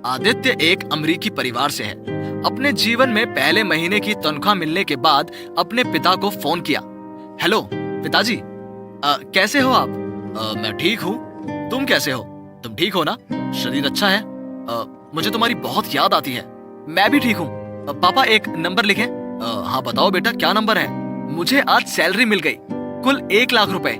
आदित्य एक अमेरिकी परिवार से है। अपने जीवन में पहले महीने की तनख्वाह मिलने के बाद अपने पिता को फोन किया। हेलो पिताजी, कैसे हो आप? मैं ठीक हूँ, तुम कैसे हो? तुम ठीक हो ना? शरीर अच्छा है? मुझे तुम्हारी बहुत याद आती है। मैं भी ठीक हूँ। पापा एक नंबर लिखें? हाँ बताओ बेटा, क्या नंबर है? मुझे आज सैलरी मिल गई, कुल 1 लाख रुपए।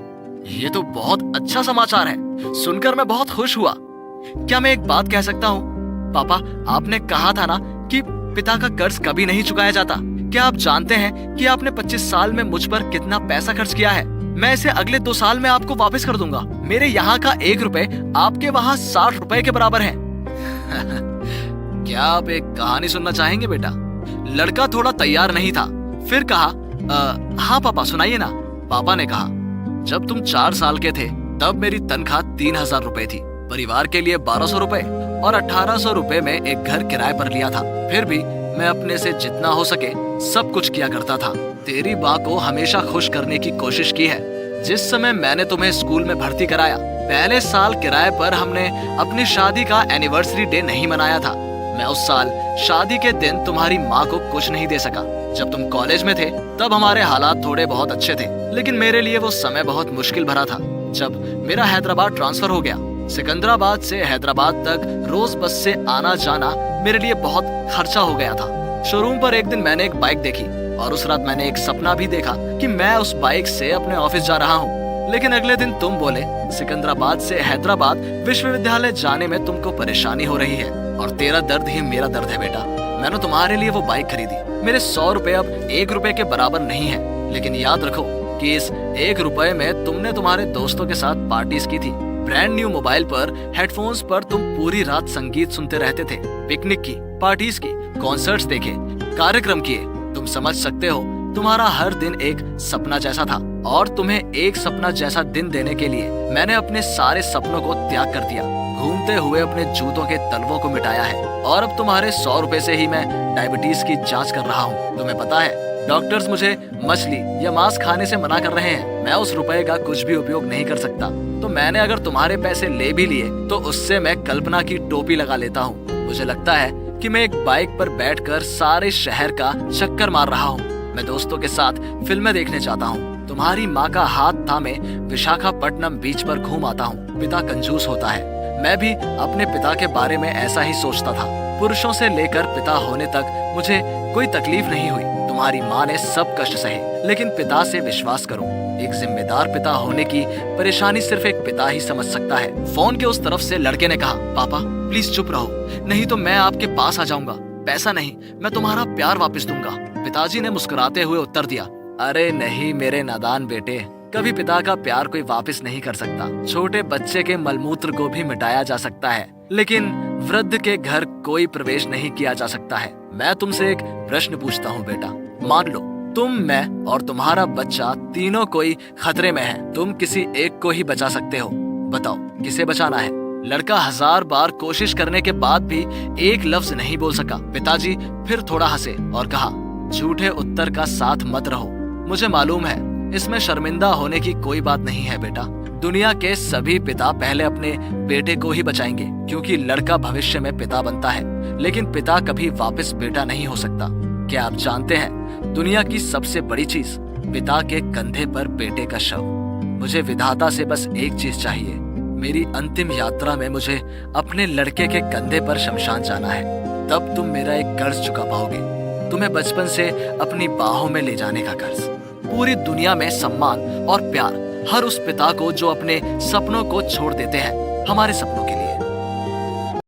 ये तो बहुत अच्छा समाचार है, सुनकर मैं बहुत खुश हुआ। क्या मैं एक बात कह सकता हूँ? पापा, आपने कहा था ना कि पिता का कर्ज कभी नहीं चुकाया जाता। क्या आप जानते हैं कि आपने 25 साल में मुझ पर कितना पैसा खर्च किया है? मैं इसे अगले 2 साल में आपको वापस कर दूंगा। मेरे यहाँ का 1 रुपए आपके वहाँ 60 रुपए के बराबर है। क्या आप एक कहानी सुनना चाहेंगे बेटा? लड़का थोड़ा तैयार नहीं था, फिर कहा हाँ पापा सुनाइए ना। पापा ने कहा, जब तुम 4 साल के थे तब मेरी तनख्वाह 3000 रुपए थी। परिवार के लिए 1200 रुपए और 1800 रुपए में एक घर किराए पर लिया था। फिर भी मैं अपने से जितना हो सके सब कुछ किया करता था। तेरी माँ को हमेशा खुश करने की कोशिश की है। जिस समय मैंने तुम्हें स्कूल में भर्ती कराया, पहले साल किराए पर हमने अपनी शादी का एनिवर्सरी डे नहीं मनाया था। मैं उस साल शादी के दिन तुम्हारी माँ को कुछ नहीं दे सका। जब तुम कॉलेज में थे तब हमारे हालात थोड़े बहुत अच्छे थे, लेकिन मेरे लिए वो समय बहुत मुश्किल भरा था। जब मेरा हैदराबाद ट्रांसफर हो गया, सिकंदराबाद से हैदराबाद तक रोज बस से आना जाना मेरे लिए बहुत खर्चा हो गया था। शोरूम पर एक दिन मैंने एक बाइक देखी और उस रात मैंने एक सपना भी देखा कि मैं उस बाइक से अपने ऑफिस जा रहा हूँ। लेकिन अगले दिन तुम बोले सिकंदराबाद से हैदराबाद विश्वविद्यालय जाने में तुमको परेशानी हो रही है और तेरा दर्द ही मेरा दर्द है बेटा। मैंने तुम्हारे लिए वो बाइक खरीदी। मेरे 100 रुपए अब 1 रुपए के बराबर नहीं है, लेकिन याद रखो कि इस 1 रुपए में तुमने तुम्हारे दोस्तों के साथ पार्टीज की थी। ब्रांड न्यू मोबाइल पर हेडफोन्स पर तुम पूरी रात संगीत सुनते रहते थे। पिकनिक की, पार्टीज की, कॉन्सर्ट्स देखे, कार्यक्रम किए। तुम समझ सकते हो, तुम्हारा हर दिन एक सपना जैसा था और तुम्हें एक सपना जैसा दिन देने के लिए मैंने अपने सारे सपनों को त्याग कर दिया। घूमते हुए अपने जूतों के तलवों को मिटाया है और अब तुम्हारे 100 रुपए से ही मैं डायबिटीज की जांच कर रहा हूँ। तुम्हें पता है, डॉक्टर्स मुझे मछली या मांस खाने से मना कर रहे हैं। मैं उस रुपए का कुछ भी उपयोग नहीं कर सकता, तो मैंने अगर तुम्हारे पैसे ले भी लिए तो उससे मैं कल्पना की टोपी लगा लेता हूँ। मुझे लगता है कि मैं एक बाइक पर बैठकर सारे शहर का चक्कर मार रहा हूँ। मैं दोस्तों के साथ फिल्में देखने जाता हूँ। तुम्हारी माँ का हाथ थामे विशाखापट्टनम बीच पर घूम आता हूँ। पिता कंजूस होता है। मैं भी अपने पिता के बारे में ऐसा ही सोचता था। पुरुषों से लेकर पिता होने तक मुझे कोई तकलीफ नहीं हुई। तुम्हारी माँ ने सब कष्ट सहे, लेकिन पिता से विश्वास करो, एक जिम्मेदार पिता होने की परेशानी सिर्फ एक पिता ही समझ सकता है। फोन के उस तरफ से लड़के ने कहा, पापा प्लीज चुप रहो, नहीं तो मैं आपके पास आ जाऊंगा। पैसा नहीं, मैं तुम्हारा प्यार वापस दूंगा। पिताजी ने मुस्कुराते हुए उत्तर दिया, अरे नहीं मेरे नादान बेटे, कभी पिता का प्यार कोई वापस नहीं कर सकता। छोटे बच्चे के मलमूत्र को भी मिटाया जा सकता है, लेकिन वृद्ध के घर कोई प्रवेश नहीं किया जा सकता है। मैं तुमसे एक प्रश्न पूछता हूँ बेटा, मान लो तुम, मैं और तुम्हारा बच्चा तीनों कोई खतरे में हैं। तुम किसी एक को ही बचा सकते हो, बताओ किसे बचाना है? लड़का 1000 बार कोशिश करने के बाद भी एक लफ्ज नहीं बोल सका। पिताजी फिर थोड़ा हंसे और कहा, झूठे उत्तर का साथ मत रहो। मुझे मालूम है इसमें शर्मिंदा होने की कोई बात नहीं है बेटा। दुनिया के सभी पिता पहले अपने बेटे को ही बचाएंगे, क्योंकि लड़का भविष्य में पिता बनता है, लेकिन पिता कभी वापस बेटा नहीं हो सकता। क्या आप जानते हैं, दुनिया की सबसे बड़ी चीज, पिता के कंधे पर बेटे का शव। मुझे विधाता से बस एक चीज चाहिए, मेरी अंतिम यात्रा में मुझे अपने लड़के के कंधे पर शमशान जाना है। तब तुम मेरा एक कर्ज चुका पाओगे, तुम्हें बचपन से अपनी बाहों में ले जाने का कर्ज। पूरी दुनिया में सम्मान और प्यार हर उस पिता को जो अपने सपनों को छोड़ देते हैं हमारे सपनों के लिए।